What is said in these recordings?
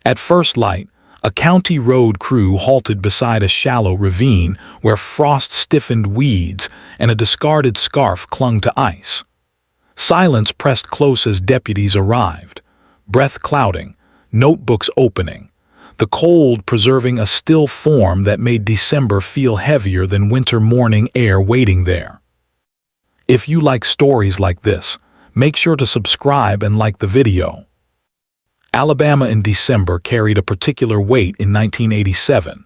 At first light, a county road crew halted beside a shallow ravine where frost-stiffened weeds and a discarded scarf clung to ice. Silence pressed close as deputies arrived, breath clouding, notebooks opening, the cold preserving a still form that made December feel heavier than winter morning air waiting there. If you like stories like this, make sure to subscribe and like the video. Alabama in December carried a particular weight in 1987,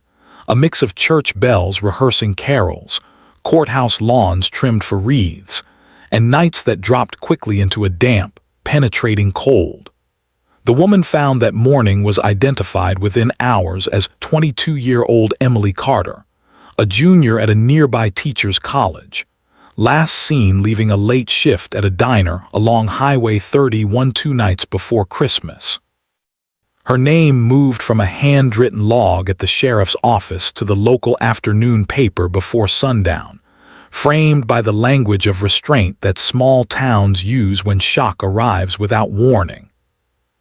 a mix of church bells rehearsing carols, courthouse lawns trimmed for wreaths, and nights that dropped quickly into a damp, penetrating cold. The woman found that morning was identified within hours as 22-year-old Emily Carter, a junior at a nearby teacher's college, last seen leaving a late shift at a diner along Highway 30 2 nights before Christmas. Her name moved from a handwritten log at the sheriff's office to the local afternoon paper before sundown, framed by the language of restraint that small towns use when shock arrives without warning.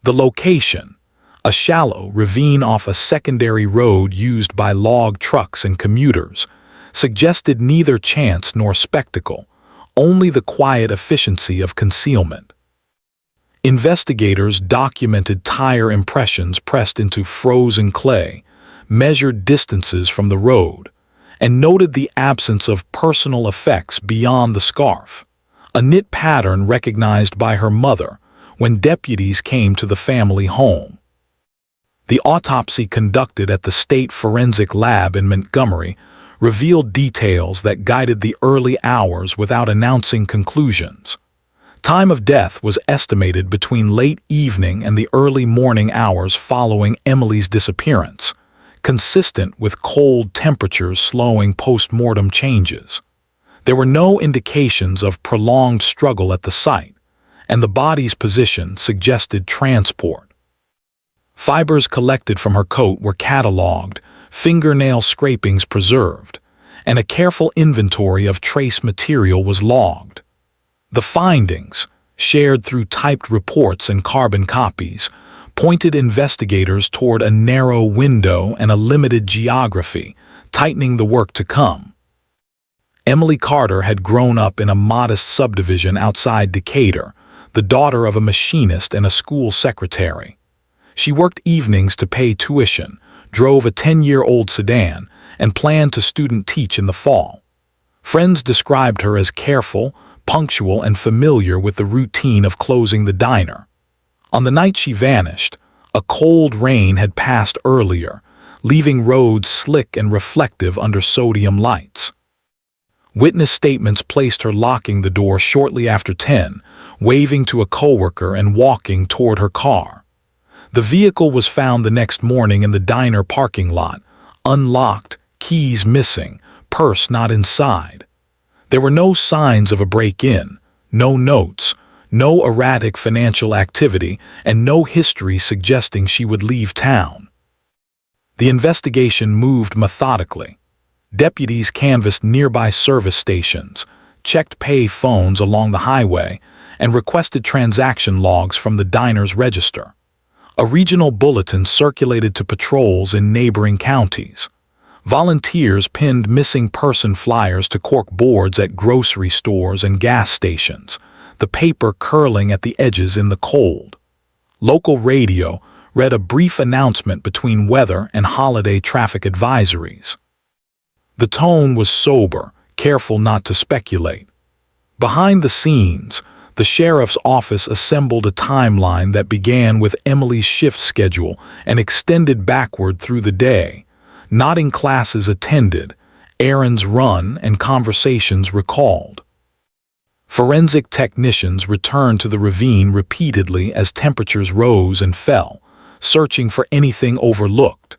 The location, a shallow ravine off a secondary road used by log trucks and commuters, suggested neither chance nor spectacle, only the quiet efficiency of concealment. Investigators documented tire impressions pressed into frozen clay, measured distances from the road, and noted the absence of personal effects beyond the scarf, a knit pattern recognized by her mother when deputies came to the family home. The autopsy conducted at the State Forensic Lab in Montgomery revealed details that guided the early hours without announcing conclusions. Time of death was estimated between late evening and the early morning hours following Emily's disappearance, consistent with cold temperatures slowing post-mortem changes. There were no indications of prolonged struggle at the site, and the body's position suggested transport. Fibers collected from her coat were catalogued, fingernail scrapings preserved, and a careful inventory of trace material was logged. The findings, shared through typed reports and carbon copies, pointed investigators toward a narrow window and a limited geography, tightening the work to come. Emily Carter had grown up in a modest subdivision outside Decatur, the daughter of a machinist and a school secretary. She worked evenings to pay tuition, drove a 10-year-old sedan, and planned to student teach in the fall. Friends described her as careful, punctual, and familiar with the routine of closing the diner. On the night she vanished, a cold rain had passed earlier, leaving roads slick and reflective under sodium lights. Witness statements placed her locking the door shortly after 10, waving to a coworker and walking toward her car. The vehicle was found the next morning in the diner parking lot, unlocked, keys missing, purse not inside. There were no signs of a break-in, no notes, no erratic financial activity, and no history suggesting she would leave town. The investigation moved methodically. Deputies canvassed nearby service stations, checked pay phones along the highway, and requested transaction logs from the diner's register. A regional bulletin circulated to patrols in neighboring counties. Volunteers pinned missing person flyers to cork boards at grocery stores and gas stations, the paper curling at the edges in the cold. Local radio read a brief announcement between weather and holiday traffic advisories. The tone was sober, careful not to speculate. Behind the scenes, the sheriff's office assembled a timeline that began with Emily's shift schedule and extended backward through the day, noting classes attended, errands run, and conversations recalled. Forensic technicians returned to the ravine repeatedly as temperatures rose and fell, searching for anything overlooked.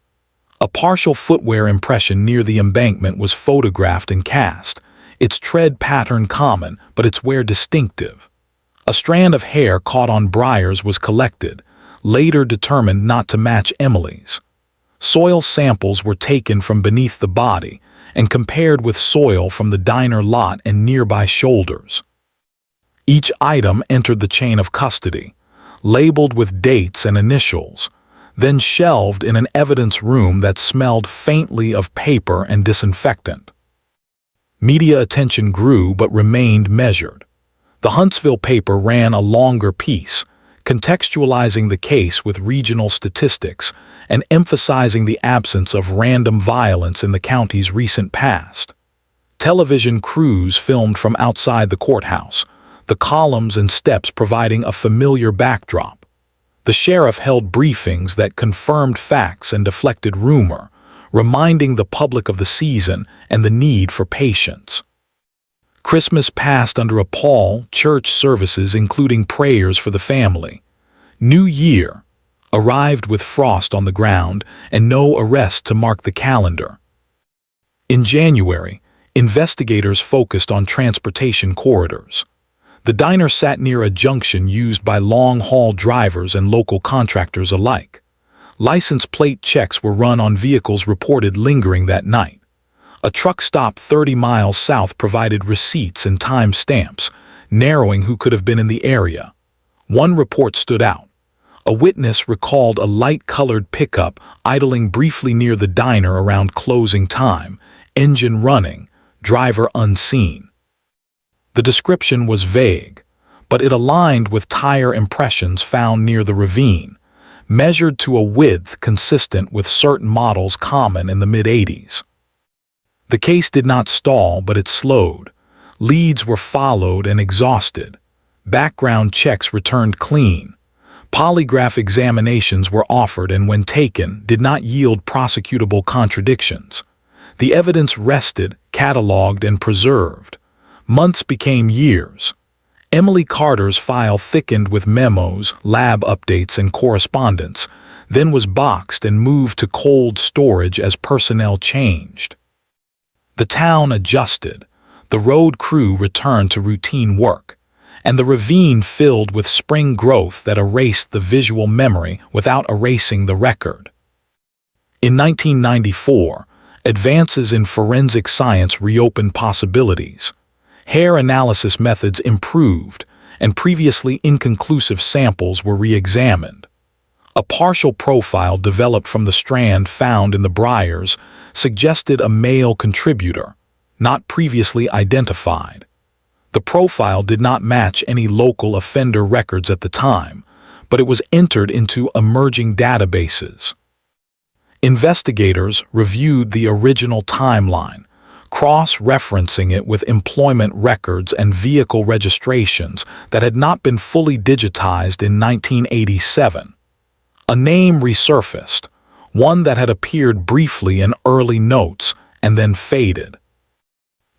A partial footwear impression near the embankment was photographed and cast, its tread pattern common, but its wear distinctive. A strand of hair caught on briars was collected, later determined not to match Emily's. Soil samples were taken from beneath the body and compared with soil from the diner lot and nearby shoulders. Each item entered the chain of custody, labeled with dates and initials, then shelved in an evidence room that smelled faintly of paper and disinfectant. Media attention grew but remained measured. The Huntsville paper ran a longer piece, contextualizing the case with regional statistics and emphasizing the absence of random violence in the county's recent past. Television crews filmed from outside the courthouse, the columns and steps providing a familiar backdrop. The sheriff held briefings that confirmed facts and deflected rumor, reminding the public of the season and the need for patience. Christmas passed under a pall, church services including prayers for the family. New Year arrived with frost on the ground and no arrest to mark the calendar. In January, investigators focused on transportation corridors. The diner sat near a junction used by long-haul drivers and local contractors alike. License plate checks were run on vehicles reported lingering that night. A truck stop 30 miles south provided receipts and time stamps, narrowing who could have been in the area. One report stood out. A witness recalled a light-colored pickup idling briefly near the diner around closing time, engine running, driver unseen. The description was vague, but it aligned with tire impressions found near the ravine, measured to a width consistent with certain models common in the mid-'80s. The case did not stall, but it slowed. Leads were followed and exhausted. Background checks returned clean. Polygraph examinations were offered and, when taken, did not yield prosecutable contradictions. The evidence rested, cataloged, and preserved. Months became years. Emily Carter's file thickened with memos, lab updates, and correspondence, then was boxed and moved to cold storage as personnel changed. The town adjusted, the road crew returned to routine work, and the ravine filled with spring growth that erased the visual memory without erasing the record. In 1994, advances in forensic science reopened possibilities. Hair analysis methods improved, and previously inconclusive samples were re-examined. A partial profile developed from the strand found in the briars suggested a male contributor, not previously identified. The profile did not match any local offender records at the time, but it was entered into emerging databases. Investigators reviewed the original timeline, cross-referencing it with employment records and vehicle registrations that had not been fully digitized in 1987. A name resurfaced, one that had appeared briefly in early notes and then faded.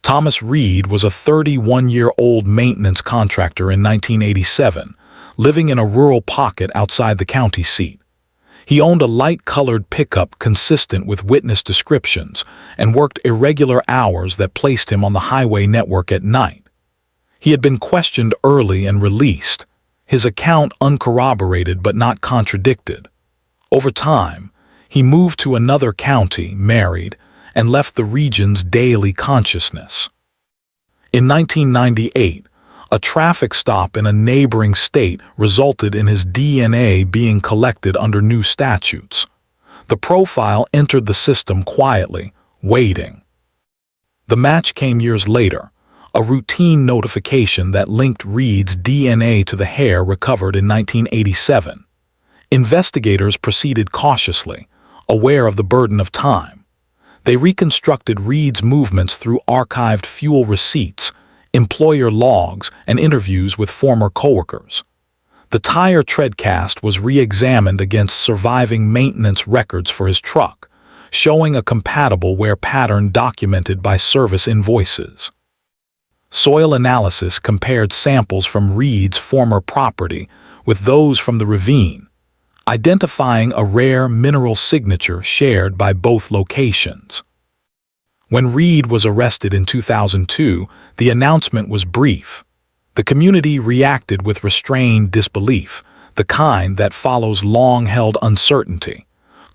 Thomas Reed was a 31-year-old maintenance contractor in 1987, living in a rural pocket outside the county seat. He owned a light-colored pickup consistent with witness descriptions and worked irregular hours that placed him on the highway network at night. He had been questioned early and released, his account uncorroborated but not contradicted. Over time, he moved to another county, married, and left the region's daily consciousness. In 1998, a traffic stop in a neighboring state resulted in his DNA being collected under new statutes. The profile entered the system quietly, waiting. The match came years later, a routine notification that linked Reed's DNA to the hair recovered in 1987. Investigators proceeded cautiously, aware of the burden of time. They reconstructed Reed's movements through archived fuel receipts, employer logs, and interviews with former coworkers. The tire tread cast was re-examined against surviving maintenance records for his truck, showing a compatible wear pattern documented by service invoices. Soil analysis compared samples from Reed's former property with those from the ravine, identifying a rare mineral signature shared by both locations. When Reed was arrested in 2002, the announcement was brief. The community reacted with restrained disbelief, the kind that follows long-held uncertainty.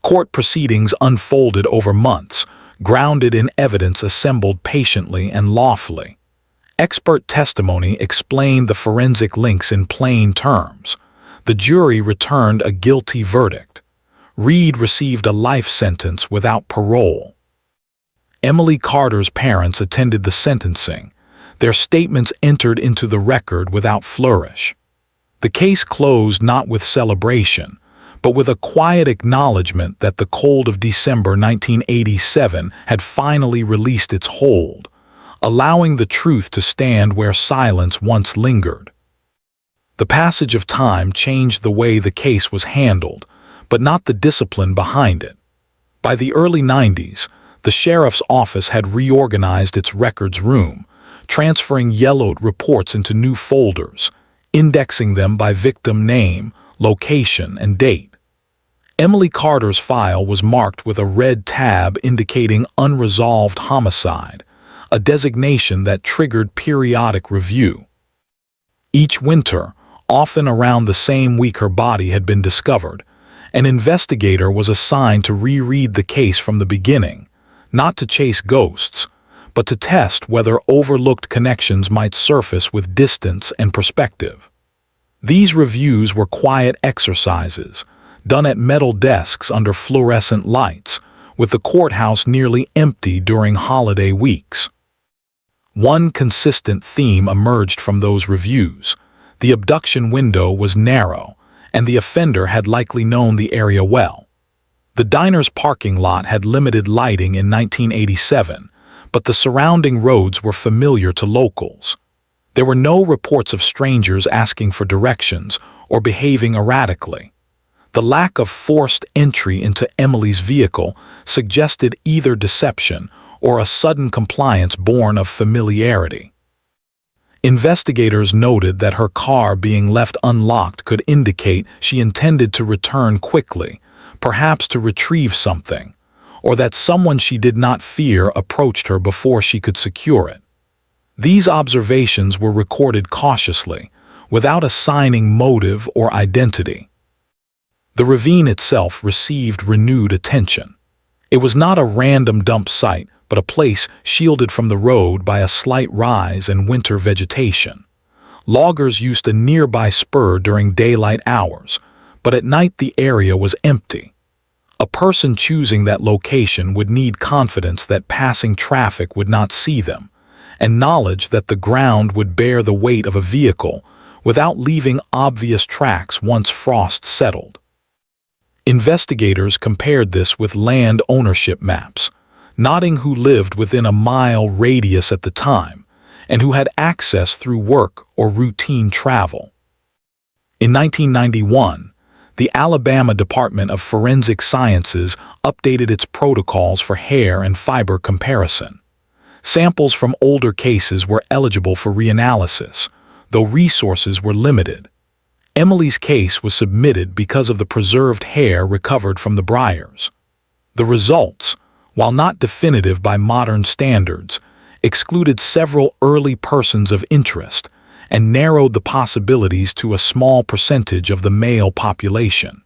Court proceedings unfolded over months, grounded in evidence assembled patiently and lawfully. Expert testimony explained the forensic links in plain terms. The jury returned a guilty verdict. Reed received a life sentence without parole. Emily Carter's parents attended the sentencing. Their statements entered into the record without flourish. The case closed not with celebration, but with a quiet acknowledgement that the cold of December 1987 had finally released its hold, allowing the truth to stand where silence once lingered. The passage of time changed the way the case was handled, but not the discipline behind it. By the early 90s, the sheriff's office had reorganized its records room, transferring yellowed reports into new folders, indexing them by victim name, location, and date. Emily Carter's file was marked with a red tab indicating unresolved homicide, a designation that triggered periodic review. Each winter, often around the same week her body had been discovered, an investigator was assigned to reread the case from the beginning, not to chase ghosts, but to test whether overlooked connections might surface with distance and perspective. These reviews were quiet exercises, done at metal desks under fluorescent lights, with the courthouse nearly empty during holiday weeks. One consistent theme emerged from those reviews. The abduction window was narrow, and the offender had likely known the area well. The diner's parking lot had limited lighting in 1987, but the surrounding roads were familiar to locals. There were no reports of strangers asking for directions or behaving erratically. The lack of forced entry into Emily's vehicle suggested either deception or a sudden compliance born of familiarity. Investigators noted that her car being left unlocked could indicate she intended to return quickly, perhaps to retrieve something, or that someone she did not fear approached her before she could secure it. These observations were recorded cautiously, without assigning motive or identity. The ravine itself received renewed attention. It was not a random dump site, but a place shielded from the road by a slight rise in winter vegetation. Loggers used a nearby spur during daylight hours, but at night the area was empty. A person choosing that location would need confidence that passing traffic would not see them, and knowledge that the ground would bear the weight of a vehicle without leaving obvious tracks once frost settled. Investigators compared this with land ownership maps, noting who lived within a mile radius at the time, and who had access through work or routine travel. In 1991, the Alabama Department of Forensic Sciences updated its protocols for hair and fiber comparison. Samples from older cases were eligible for reanalysis, though resources were limited. Emily's case was submitted because of the preserved hair recovered from the briars. The results, while not definitive by modern standards, excluded several early persons of interest and narrowed the possibilities to a small percentage of the male population.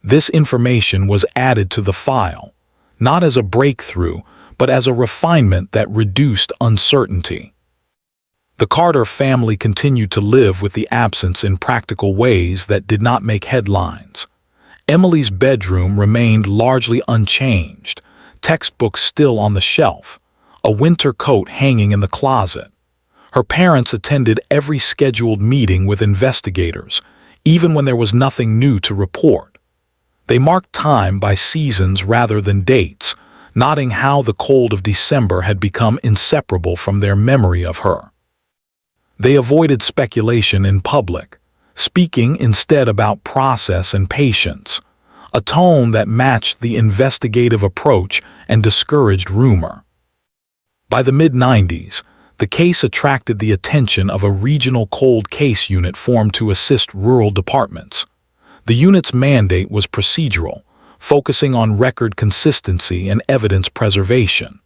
This information was added to the file, not as a breakthrough, but as a refinement that reduced uncertainty. The Carter family continued to live with the absence in practical ways that did not make headlines. Emily's bedroom remained largely unchanged, textbooks still on the shelf, a winter coat hanging in the closet. Her parents attended every scheduled meeting with investigators, even when there was nothing new to report. They marked time by seasons rather than dates, noting how the cold of December had become inseparable from their memory of her. They avoided speculation in public, speaking instead about process and patience, a tone that matched the investigative approach and discouraged rumor. By the mid-90s, the case attracted the attention of a regional cold case unit formed to assist rural departments. The unit's mandate was procedural, focusing on record consistency and evidence preservation.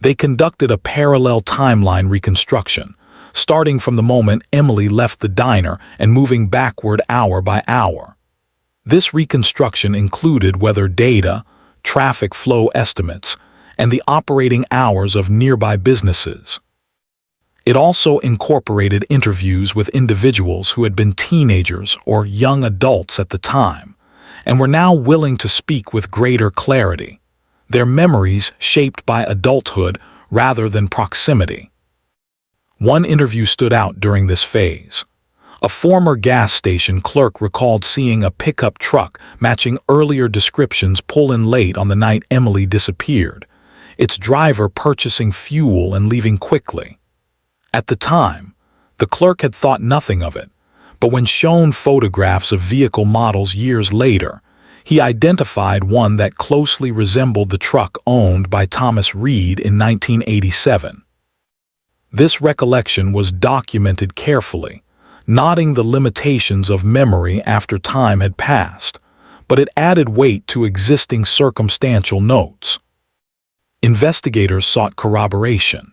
They conducted a parallel timeline reconstruction, starting from the moment Emily left the diner and moving backward hour by hour. This reconstruction included weather data, traffic flow estimates, and the operating hours of nearby businesses. It also incorporated interviews with individuals who had been teenagers or young adults at the time, and were now willing to speak with greater clarity, their memories shaped by adulthood rather than proximity. One interview stood out during this phase. A former gas station clerk recalled seeing a pickup truck matching earlier descriptions pull in late on the night Emily disappeared, its driver purchasing fuel and leaving quickly. At the time, the clerk had thought nothing of it, but when shown photographs of vehicle models years later, he identified one that closely resembled the truck owned by Thomas Reed in 1987. This recollection was documented carefully, noting the limitations of memory after time had passed, but it added weight to existing circumstantial notes. Investigators sought corroboration.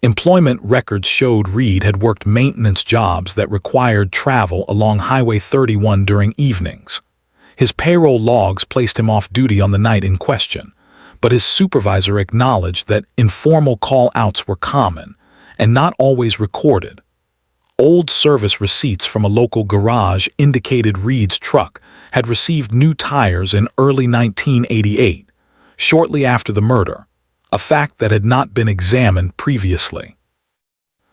Employment records showed Reed had worked maintenance jobs that required travel along Highway 31 during evenings. His payroll logs placed him off duty on the night in question, but his supervisor acknowledged that informal call-outs were common and not always recorded. Old service receipts from a local garage indicated Reed's truck had received new tires in early 1988, shortly after the murder, a fact that had not been examined previously.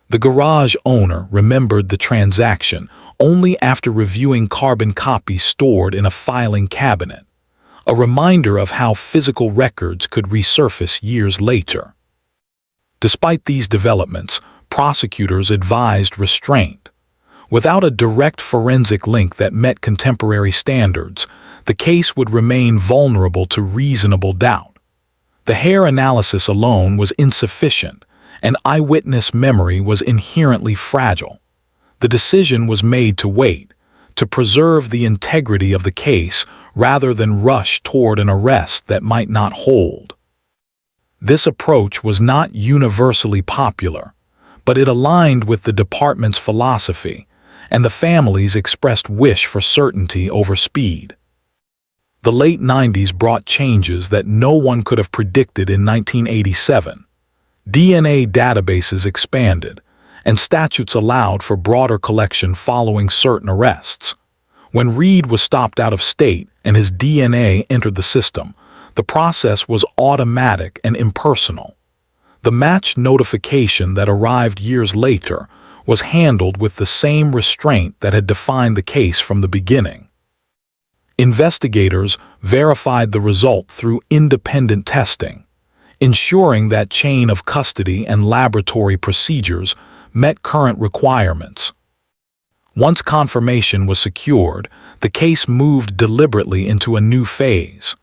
The garage owner remembered the transaction only after reviewing carbon copies stored in a filing cabinet, a reminder of how physical records could resurface years later. Despite these developments, prosecutors advised restraint. Without a direct forensic link that met contemporary standards, the case would remain vulnerable to reasonable doubt. The hair analysis alone was insufficient, and eyewitness memory was inherently fragile. The decision was made to wait, to preserve the integrity of the case rather than rush toward an arrest that might not hold. This approach was not universally popular, but it aligned with the department's philosophy, and the families expressed wish for certainty over speed. The late 90s brought changes that no one could have predicted in 1987. DNA databases expanded, and statutes allowed for broader collection following certain arrests. When Reed was stopped out of state and his DNA entered the system, the process was automatic and impersonal. The match notification that arrived years later was handled with the same restraint that had defined the case from the beginning. Investigators verified the result through independent testing, ensuring that chain of custody and laboratory procedures met current requirements. Once confirmation was secured, the case moved deliberately into a new phase.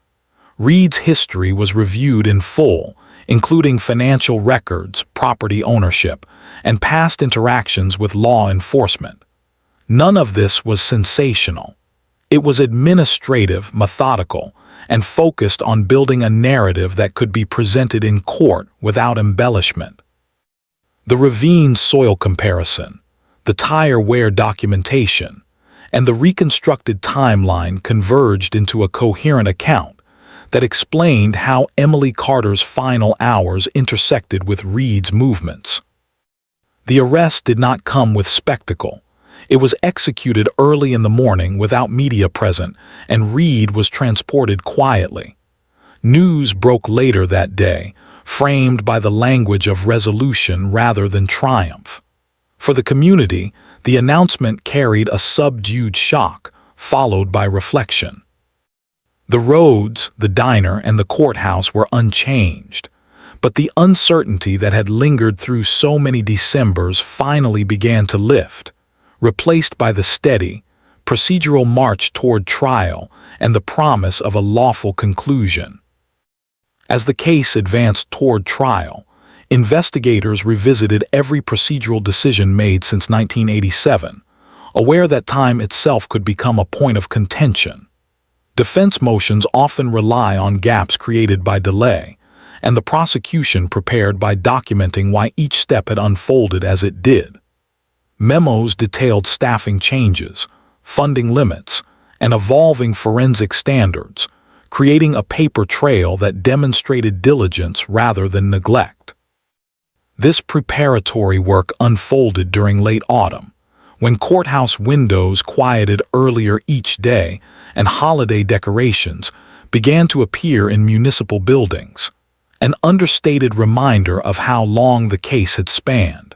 Reed's history was reviewed in full, including financial records, property ownership, and past interactions with law enforcement. None of this was sensational. It was administrative, methodical, and focused on building a narrative that could be presented in court without embellishment. The Ravine soil comparison, the tire wear documentation, and the reconstructed timeline converged into a coherent account that explained how Emily Carter's final hours intersected with Reed's movements. The arrest did not come with spectacle. It was executed early in the morning without media present, and Reed was transported quietly. News broke later that day, framed by the language of resolution rather than triumph. For the community, the announcement carried a subdued shock, followed by reflection. The roads, the diner, and the courthouse were unchanged, but the uncertainty that had lingered through so many Decembers finally began to lift, replaced by the steady, procedural march toward trial and the promise of a lawful conclusion. As the case advanced toward trial, investigators revisited every procedural decision made since 1987, aware that time itself could become a point of contention. Defense motions often rely on gaps created by delay, and the prosecution prepared by documenting why each step had unfolded as it did. Memos detailed staffing changes, funding limits, and evolving forensic standards, creating a paper trail that demonstrated diligence rather than neglect. This preparatory work unfolded during late autumn, when courthouse windows quieted earlier each day and holiday decorations began to appear in municipal buildings, an understated reminder of how long the case had spanned.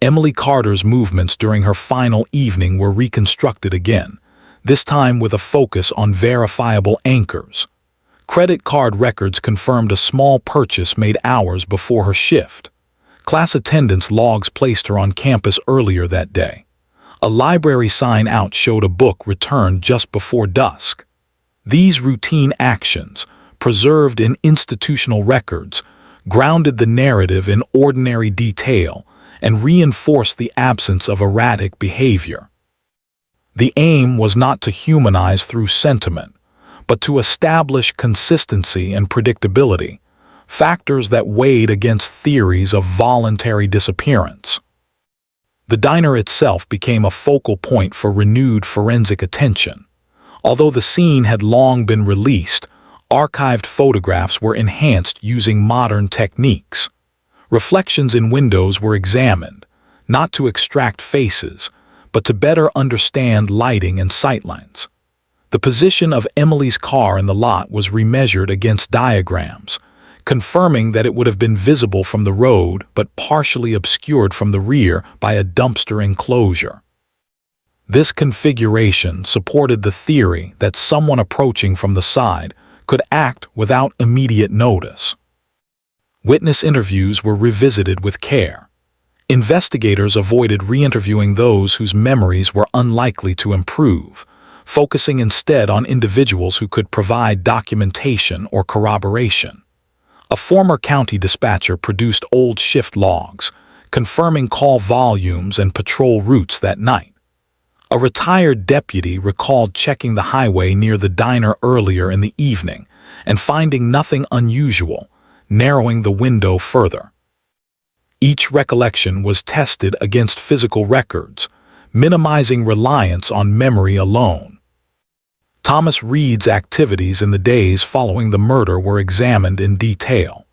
Emily Carter's movements during her final evening were reconstructed again, this time with a focus on verifiable anchors. Credit card records confirmed a small purchase made hours before her shift. Class attendance logs placed her on campus earlier that day. A library sign out showed a book returned just before dusk. These routine actions, preserved in institutional records, grounded the narrative in ordinary detail and reinforced the absence of erratic behavior. The aim was not to humanize through sentiment, but to establish consistency and predictability, factors that weighed against theories of voluntary disappearance. The diner itself became a focal point for renewed forensic attention. Although the scene had long been released, archived photographs were enhanced using modern techniques. Reflections in windows were examined, not to extract faces, but to better understand lighting and sightlines. The position of Emily's car in the lot was remeasured against diagrams, confirming that it would have been visible from the road but partially obscured from the rear by a dumpster enclosure. This configuration supported the theory that someone approaching from the side could act without immediate notice. Witness interviews were revisited with care. Investigators avoided re-interviewing those whose memories were unlikely to improve, focusing instead on individuals who could provide documentation or corroboration. A former county dispatcher produced old shift logs, confirming call volumes and patrol routes that night. A retired deputy recalled checking the highway near the diner earlier in the evening and finding nothing unusual, narrowing the window further. Each recollection was tested against physical records, minimizing reliance on memory alone. Thomas Reed's activities in the days following the murder were examined in detail.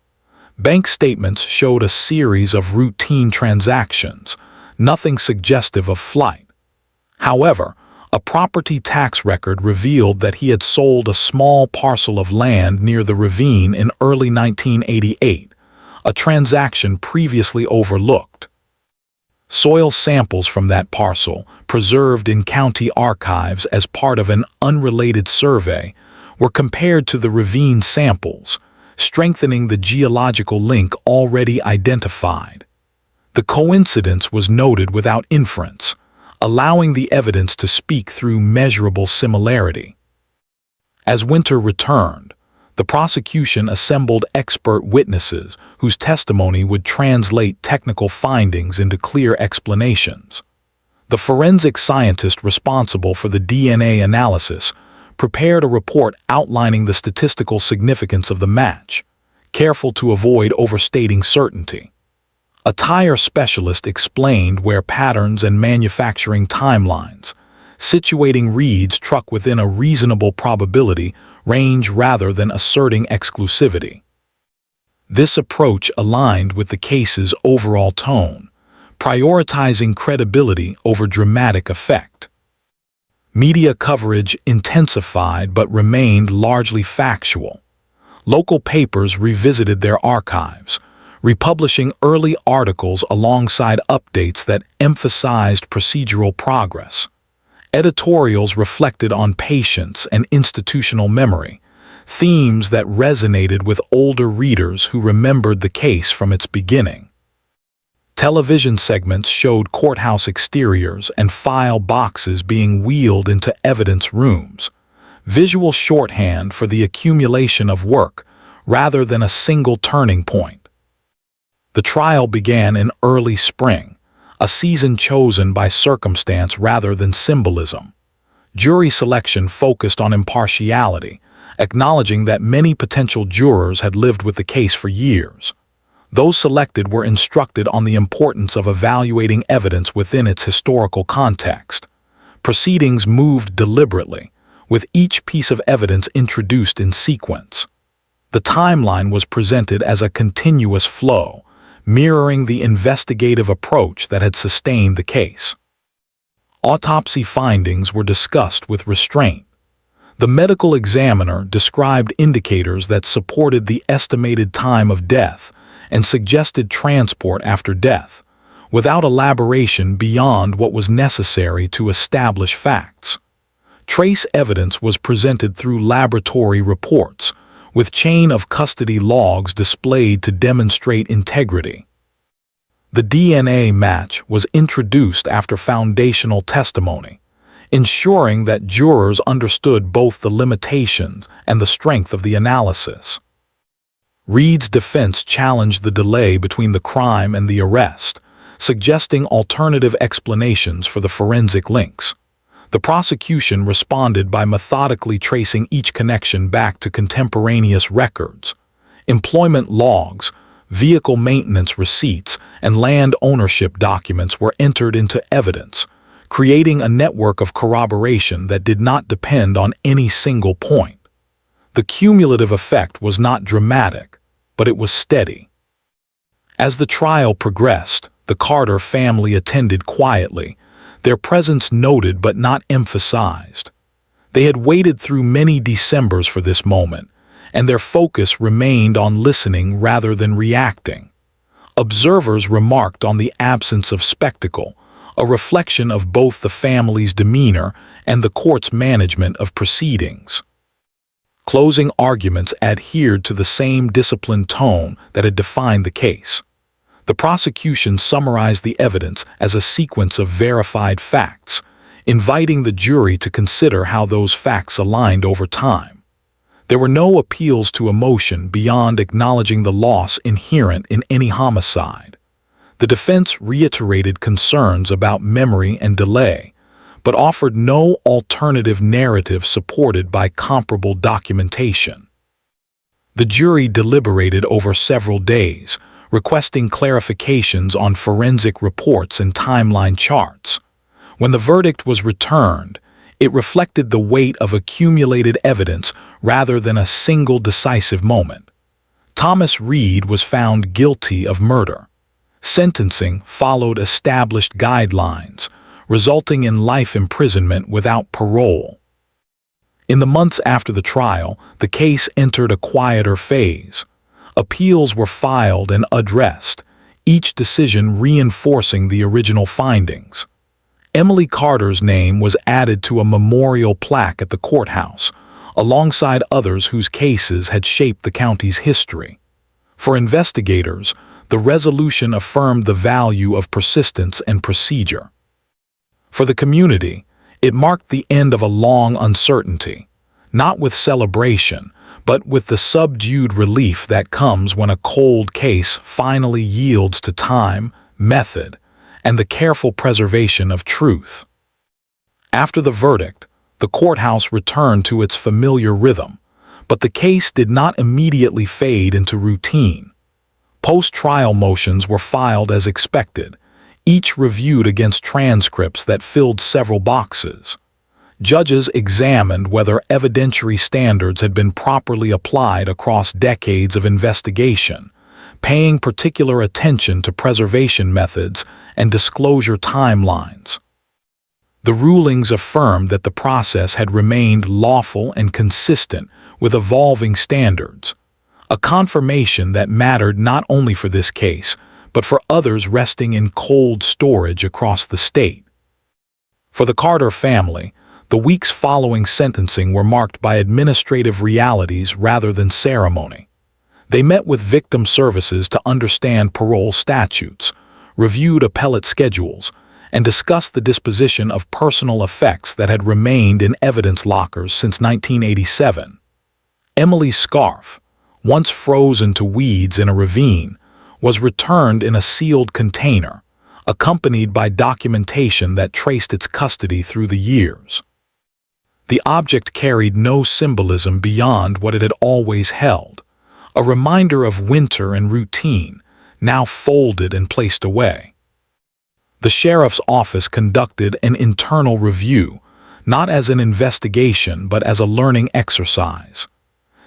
Bank statements showed a series of routine transactions, nothing suggestive of flight. However, a property tax record revealed that he had sold a small parcel of land near the Ravine in early 1988, a transaction previously overlooked. Soil samples from that parcel, preserved in county archives as part of an unrelated survey, were compared to the Ravine samples, strengthening the geological link already identified. The coincidence was noted without inference, allowing the evidence to speak through measurable similarity. As winter returned, the prosecution assembled expert witnesses whose testimony would translate technical findings into clear explanations. The forensic scientist responsible for the DNA analysis prepared a report outlining the statistical significance of the match, careful to avoid overstating certainty. A tire specialist explained where patterns and manufacturing timelines, situating Reed's truck within a reasonable probability range rather than asserting exclusivity. This approach aligned with the case's overall tone, prioritizing credibility over dramatic effect. Media coverage intensified but remained largely factual. Local papers revisited their archives, republishing early articles alongside updates that emphasized procedural progress. Editorials reflected on patience and institutional memory, themes that resonated with older readers who remembered the case from its beginning. Television segments showed courthouse exteriors and file boxes being wheeled into evidence rooms, visual shorthand for the accumulation of work rather than a single turning point. The trial began in early spring, a season chosen by circumstance rather than symbolism. Jury selection focused on impartiality, acknowledging that many potential jurors had lived with the case for years. Those selected were instructed on the importance of evaluating evidence within its historical context. Proceedings moved deliberately, with each piece of evidence introduced in sequence. The timeline was presented as a continuous flow, mirroring the investigative approach that had sustained the case. Autopsy findings were discussed with restraint. The medical examiner described indicators that supported the estimated time of death and suggested transport after death, without elaboration beyond what was necessary to establish facts. Trace evidence was presented through laboratory reports, with chain of custody logs displayed to demonstrate integrity. The DNA match was introduced after foundational testimony, ensuring that jurors understood both the limitations and the strength of the analysis. Reed's defense challenged the delay between the crime and the arrest, suggesting alternative explanations for the forensic links. The prosecution responded by methodically tracing each connection back to contemporaneous records. Employment logs, vehicle maintenance receipts, and land ownership documents were entered into evidence, creating a network of corroboration that did not depend on any single point. The cumulative effect was not dramatic, but it was steady. As the trial progressed, the Carter family attended quietly, their presence noted but not emphasized. They had waited through many Decembers for this moment, and their focus remained on listening rather than reacting. Observers remarked on the absence of spectacle, a reflection of both the family's demeanor and the court's management of proceedings. Closing arguments adhered to the same disciplined tone that had defined the case. The prosecution summarized the evidence as a sequence of verified facts, inviting the jury to consider how those facts aligned over time. There were no appeals to emotion beyond acknowledging the loss inherent in any homicide. The defense reiterated concerns about memory and delay, but offered no alternative narrative supported by comparable documentation. The jury deliberated over several days, requesting clarifications on forensic reports and timeline charts. When the verdict was returned, it reflected the weight of accumulated evidence rather than a single decisive moment. Thomas Reed was found guilty of murder. Sentencing followed established guidelines, resulting in life imprisonment without parole. In the months after the trial, the case entered a quieter phase. Appeals were filed and addressed, each decision reinforcing the original findings. Emily Carter's name was added to a memorial plaque at the courthouse, alongside others whose cases had shaped the county's history. For investigators, the resolution affirmed the value of persistence and procedure. For the community, it marked the end of a long uncertainty, not with celebration, but with the subdued relief that comes when a cold case finally yields to time, method, and the careful preservation of truth. After the verdict, the courthouse returned to its familiar rhythm, but the case did not immediately fade into routine. Post-trial motions were filed as expected, each reviewed against transcripts that filled several boxes. Judges examined whether evidentiary standards had been properly applied across decades of investigation, paying particular attention to preservation methods and disclosure timelines. The rulings affirmed that the process had remained lawful and consistent with evolving standards, a confirmation that mattered not only for this case, but for others resting in cold storage across the state. For the Carter family, the weeks following sentencing were marked by administrative realities rather than ceremony. They met with victim services to understand parole statutes, reviewed appellate schedules, and discussed the disposition of personal effects that had remained in evidence lockers since 1987. Emily's scarf, once frozen to weeds in a ravine, was returned in a sealed container, accompanied by documentation that traced its custody through the years. The object carried no symbolism beyond what it had always held, a reminder of winter and routine, now folded and placed away. The sheriff's office conducted an internal review, not as an investigation but as a learning exercise.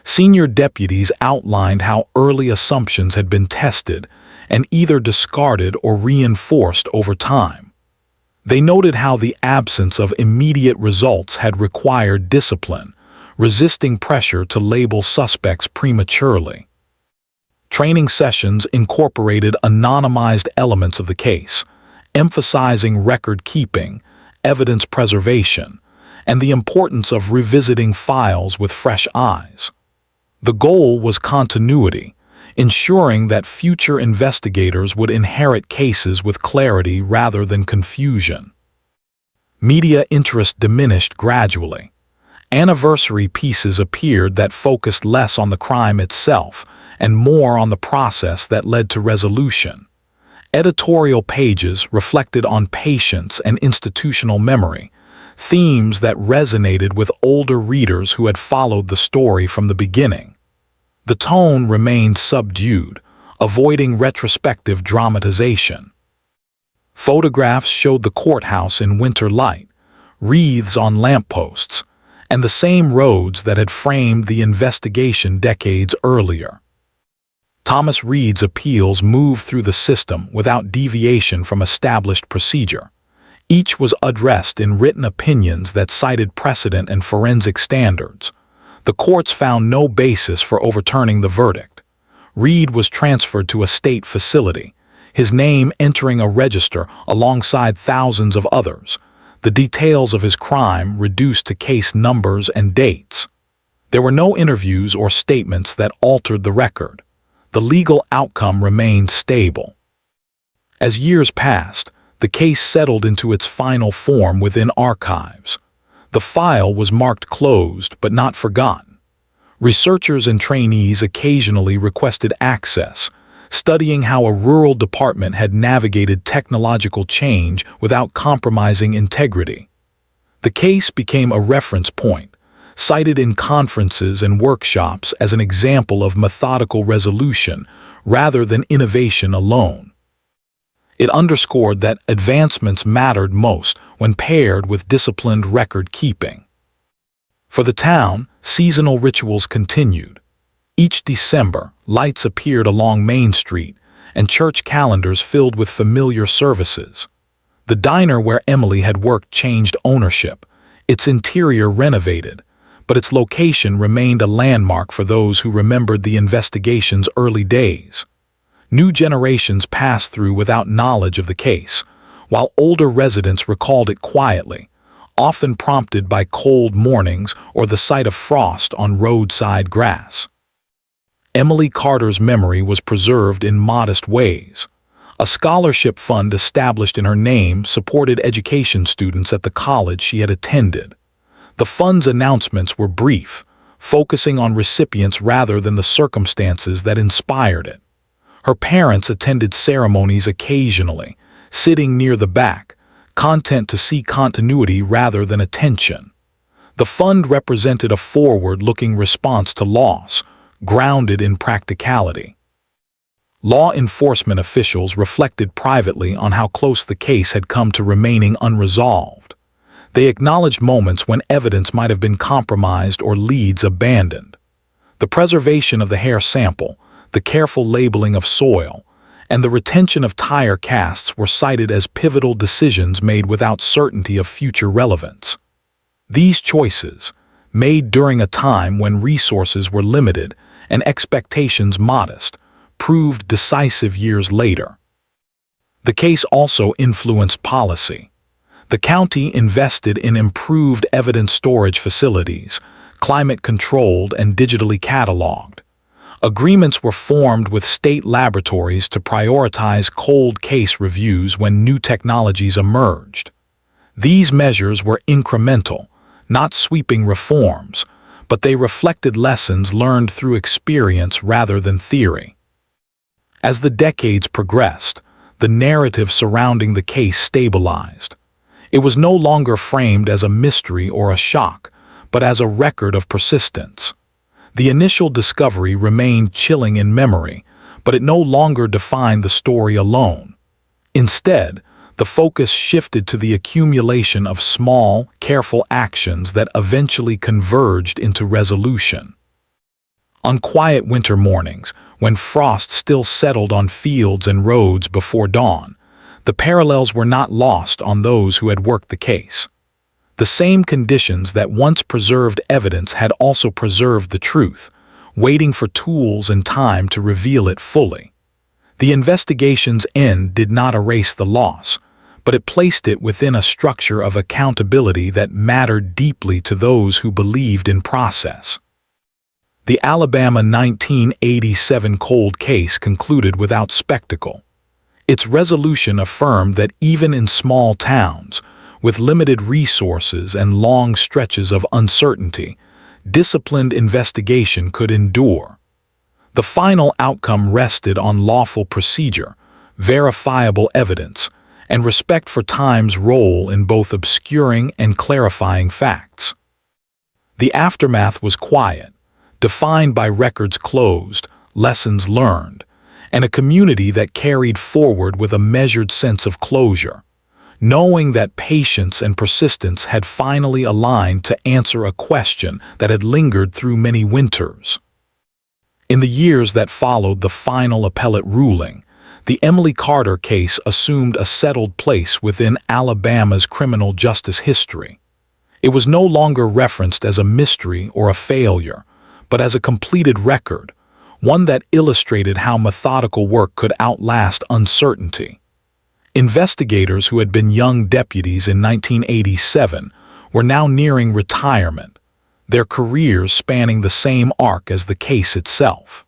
Senior deputies outlined how early assumptions had been tested and either discarded or reinforced over time. They noted how the absence of immediate results had required discipline, resisting pressure to label suspects prematurely. Training sessions incorporated anonymized elements of the case, emphasizing record keeping, evidence preservation, and the importance of revisiting files with fresh eyes. The goal was continuity, ensuring that future investigators would inherit cases with clarity rather than confusion. Media interest diminished gradually. Anniversary pieces appeared that focused less on the crime itself and more on the process that led to resolution. Editorial pages reflected on patience and institutional memory, themes that resonated with older readers who had followed the story from the beginning. The tone remained subdued, avoiding retrospective dramatization. Photographs showed the courthouse in winter light, wreaths on lampposts, and the same roads that had framed the investigation decades earlier. Thomas Reed's appeals moved through the system without deviation from established procedure. Each was addressed in written opinions that cited precedent and forensic standards. The courts found no basis for overturning the verdict. Reed was transferred to a state facility, his name entering a register alongside thousands of others, the details of his crime reduced to case numbers and dates. There were no interviews or statements that altered the record. The legal outcome remained stable. As years passed, the case settled into its final form within archives. The file was marked closed but not forgotten. Researchers and trainees occasionally requested access, studying how a rural department had navigated technological change without compromising integrity. The case became a reference point, cited in conferences and workshops as an example of methodical resolution rather than innovation alone. It underscored that advancements mattered most when paired with disciplined record-keeping. For the town, seasonal rituals continued. Each December, lights appeared along Main Street, and church calendars filled with familiar services. The diner where Emily had worked changed ownership, its interior renovated, but its location remained a landmark for those who remembered the investigation's early days. New generations passed through without knowledge of the case, while older residents recalled it quietly, often prompted by cold mornings or the sight of frost on roadside grass. Emily Carter's memory was preserved in modest ways. A scholarship fund established in her name supported education students at the college she had attended. The fund's announcements were brief, focusing on recipients rather than the circumstances that inspired it. Her parents attended ceremonies occasionally, sitting near the back, content to see continuity rather than attention. The fund represented a forward-looking response to loss, grounded in practicality. Law enforcement officials reflected privately on how close the case had come to remaining unresolved. They acknowledged moments when evidence might have been compromised or leads abandoned. The preservation of the hair sample, the careful labeling of soil, and the retention of tire casts were cited as pivotal decisions made without certainty of future relevance. These choices, made during a time when resources were limited and expectations modest, proved decisive years later. The case also influenced policy. The county invested in improved evidence storage facilities, climate-controlled and digitally cataloged. Agreements were formed with state laboratories to prioritize cold case reviews when new technologies emerged. These measures were incremental, not sweeping reforms, but they reflected lessons learned through experience rather than theory. As the decades progressed, the narrative surrounding the case stabilized. It was no longer framed as a mystery or a shock, but as a record of persistence. The initial discovery remained chilling in memory, but it no longer defined the story alone. Instead, the focus shifted to the accumulation of small, careful actions that eventually converged into resolution. On quiet winter mornings, when frost still settled on fields and roads before dawn, The parallels were not lost on those who had worked the case. The same conditions that once preserved evidence had also preserved the truth, waiting for tools and time to reveal it fully. The investigation's end did not erase the loss, but it placed it within a structure of accountability that mattered deeply to those who believed in process. The Alabama 1987 cold case concluded without spectacle. Its resolution affirmed that even in small towns, with limited resources and long stretches of uncertainty, disciplined investigation could endure. The final outcome rested on lawful procedure, verifiable evidence, and respect for time's role in both obscuring and clarifying facts. The aftermath was quiet, defined by records closed, lessons learned, and a community that carried forward with a measured sense of closure, knowing that patience and persistence had finally aligned to answer a question that had lingered through many winters. In the years that followed the final appellate ruling, the Emily Carter case assumed a settled place within Alabama's criminal justice history. It was no longer referenced as a mystery or a failure, but as a completed record, one that illustrated how methodical work could outlast uncertainty. Investigators who had been young deputies in 1987 were now nearing retirement, their careers spanning the same arc as the case itself.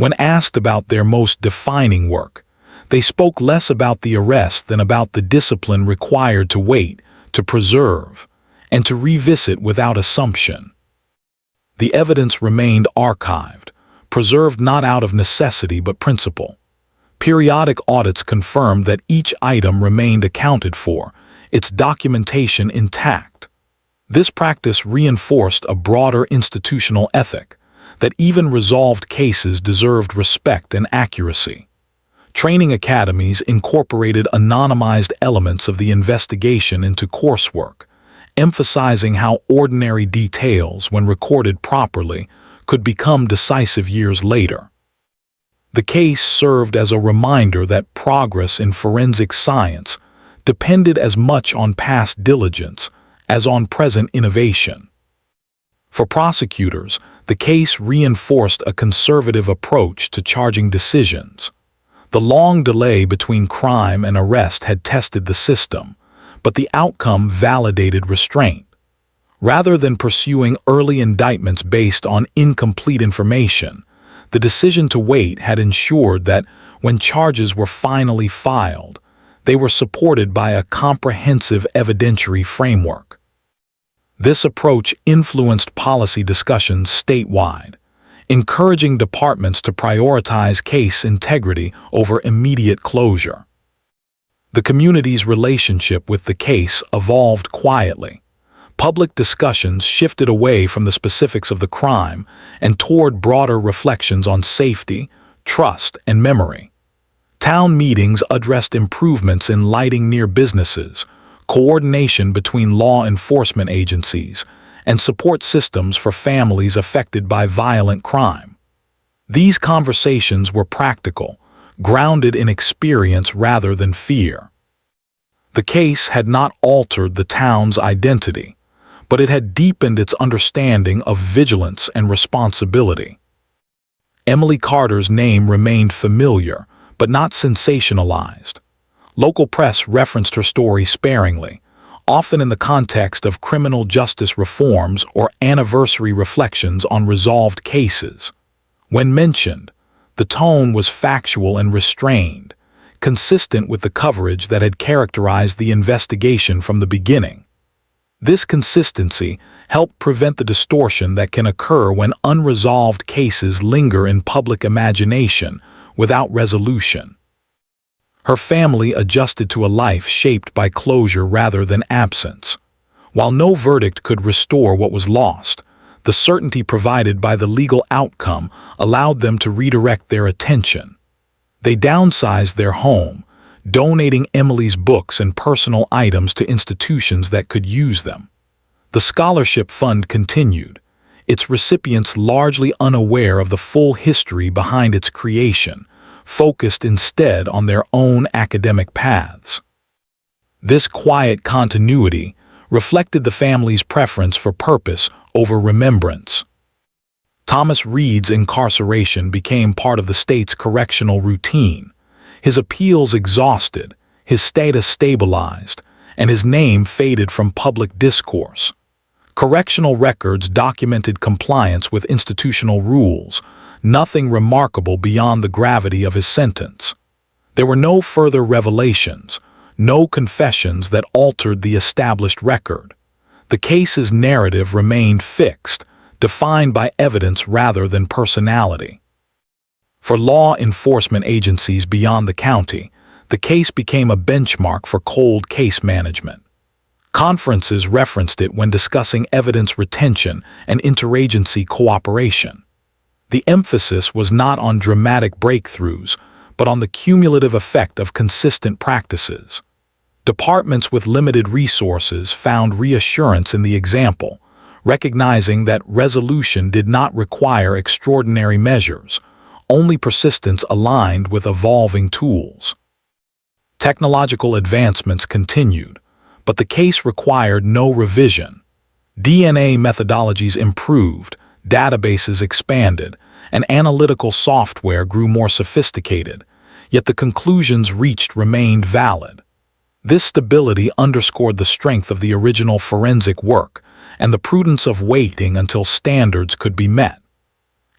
When asked about their most defining work, they spoke less about the arrest than about the discipline required to wait, to preserve, and to revisit without assumption. The evidence remained archived, preserved not out of necessity but principle. Periodic audits confirmed that each item remained accounted for, its documentation intact. This practice reinforced a broader institutional ethic, that even resolved cases deserved respect and accuracy. Training academies incorporated anonymized elements of the investigation into coursework, emphasizing how ordinary details, when recorded properly, could become decisive years later. The case served as a reminder that progress in forensic science depended as much on past diligence as on present innovation. For prosecutors, the case reinforced a conservative approach to charging decisions. The long delay between crime and arrest had tested the system, but the outcome validated restraint. Rather than pursuing early indictments based on incomplete information, the decision to wait had ensured that when charges were finally filed, they were supported by a comprehensive evidentiary framework. This approach influenced policy discussions statewide, encouraging departments to prioritize case integrity over immediate closure. The community's relationship with the case evolved quietly. Public discussions shifted away from the specifics of the crime and toward broader reflections on safety, trust, and memory. Town meetings addressed improvements in lighting near businesses, coordination between law enforcement agencies, and support systems for families affected by violent crime. These conversations were practical, grounded in experience rather than fear. The case had not altered the town's identity, but it had deepened its understanding of vigilance and responsibility. Emily Carter's name remained familiar, but not sensationalized. Local press referenced her story sparingly, often in the context of criminal justice reforms or anniversary reflections on resolved cases. When mentioned, the tone was factual and restrained, consistent with the coverage that had characterized the investigation from the beginning. This consistency helped prevent the distortion that can occur when unresolved cases linger in public imagination without resolution. Her family adjusted to a life shaped by closure rather than absence. While no verdict could restore what was lost, the certainty provided by the legal outcome allowed them to redirect their attention. They downsized their home, donating Emily's books and personal items to institutions that could use them. The scholarship fund continued, its recipients largely unaware of the full history behind its creation, focused instead on their own academic paths. This quiet continuity reflected the family's preference for purpose over remembrance. Thomas Reed's incarceration became part of the state's correctional routine. His appeals exhausted, his status stabilized, and his name faded from public discourse. Correctional records documented compliance with institutional rules, nothing remarkable beyond the gravity of his sentence. There were no further revelations, no confessions that altered the established record. The case's narrative remained fixed, defined by evidence rather than personality. For law enforcement agencies beyond the county, the case became a benchmark for cold case management. Conferences referenced it when discussing evidence retention and interagency cooperation. The emphasis was not on dramatic breakthroughs, but on the cumulative effect of consistent practices. Departments with limited resources found reassurance in the example, recognizing that resolution did not require extraordinary measures, only persistence aligned with evolving tools. Technological advancements continued, but the case required no revision. DNA methodologies improved, databases expanded, and analytical software grew more sophisticated, yet the conclusions reached remained valid. This stability underscored the strength of the original forensic work and the prudence of waiting until standards could be met.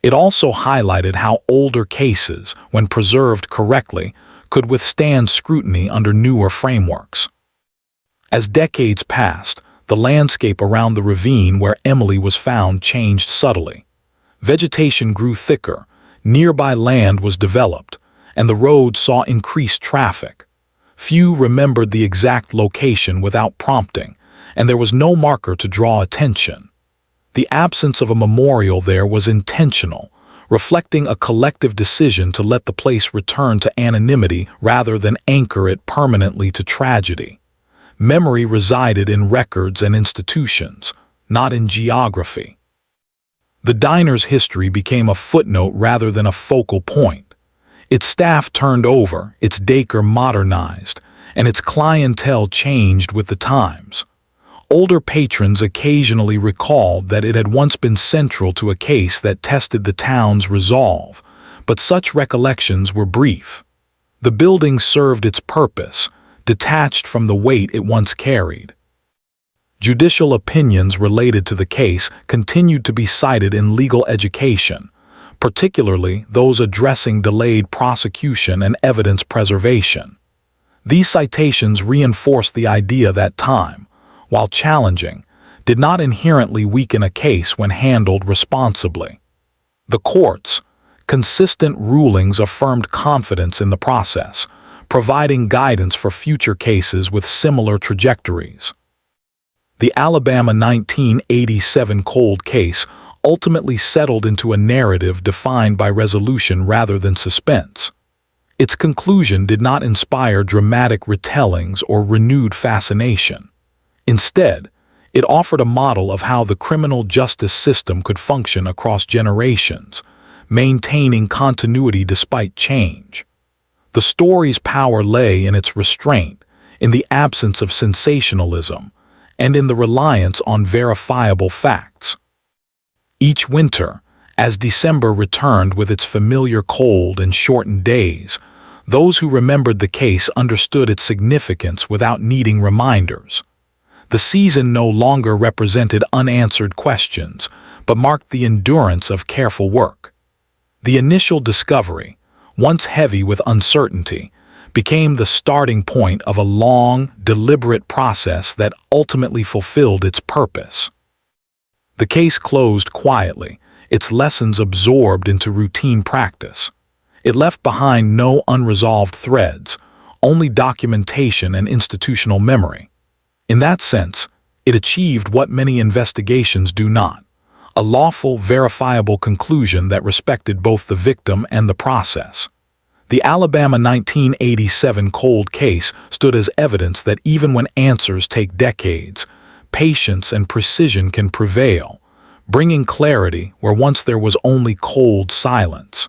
It also highlighted how older cases, when preserved correctly, could withstand scrutiny under newer frameworks. As decades passed, the landscape around the ravine where Emily was found changed subtly. Vegetation grew thicker, nearby land was developed, and the road saw increased traffic. Few remembered the exact location without prompting, and there was no marker to draw attention. The absence of a memorial there was intentional, reflecting a collective decision to let the place return to anonymity rather than anchor it permanently to tragedy. Memory resided in records and institutions, not in geography. The diner's history became a footnote rather than a focal point. Its staff turned over, its decor modernized, and its clientele changed with the times. Older patrons occasionally recalled that it had once been central to a case that tested the town's resolve, but such recollections were brief. The building served its purpose, detached from the weight it once carried. Judicial opinions related to the case continued to be cited in legal education, particularly those addressing delayed prosecution and evidence preservation. These citations reinforced the idea that time, while challenging, did not inherently weaken a case when handled responsibly. The court's consistent rulings affirmed confidence in the process, providing guidance for future cases with similar trajectories. The Alabama 1987 cold case ultimately settled into a narrative defined by resolution rather than suspense. Its conclusion did not inspire dramatic retellings or renewed fascination. Instead, it offered a model of how the criminal justice system could function across generations, maintaining continuity despite change. The story's power lay in its restraint, in the absence of sensationalism, and in the reliance on verifiable facts. Each winter, as December returned with its familiar cold and shortened days, those who remembered the case understood its significance without needing reminders. The season no longer represented unanswered questions, but marked the endurance of careful work. The initial discovery, once heavy with uncertainty, became the starting point of a long, deliberate process that ultimately fulfilled its purpose. The case closed quietly, its lessons absorbed into routine practice. It left behind no unresolved threads, only documentation and institutional memory. In that sense, it achieved what many investigations do not: a lawful, verifiable conclusion that respected both the victim and the process. The Alabama 1987 cold case stood as evidence that even when answers take decades, patience and precision can prevail, bringing clarity where once there was only cold silence.